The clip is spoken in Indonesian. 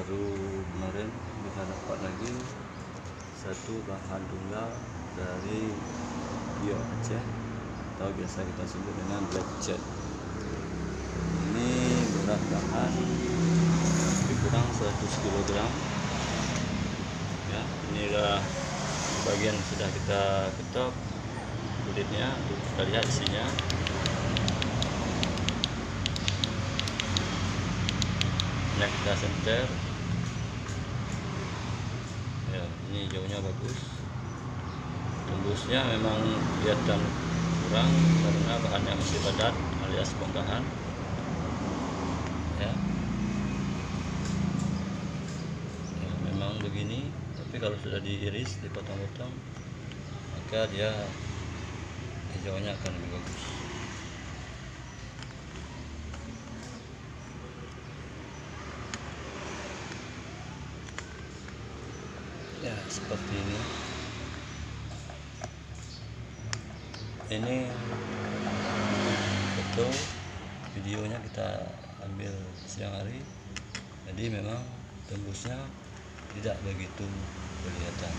baru kemarin kita dapat lagi satu bahan tunggal dari bio Aceh atau biasa kita sebut dengan black jet. Ini berat bahan lebih kurang 100 kg ya. Ini bagian sudah kita ketok kulitnya, kita lihat isinya. Ini kita senter ya, ini jauhnya bagus, tembusnya memang kelihatan kurang karena bahannya masih padat alias bongkahan ya. Ya memang begini, tapi kalau sudah diiris, dipotong-potong, maka dia hijaunya akan lebih bagus. Ya seperti ini. Ini foto videonya kita ambil siang hari, jadi memang tembusnya tidak begitu kelihatan.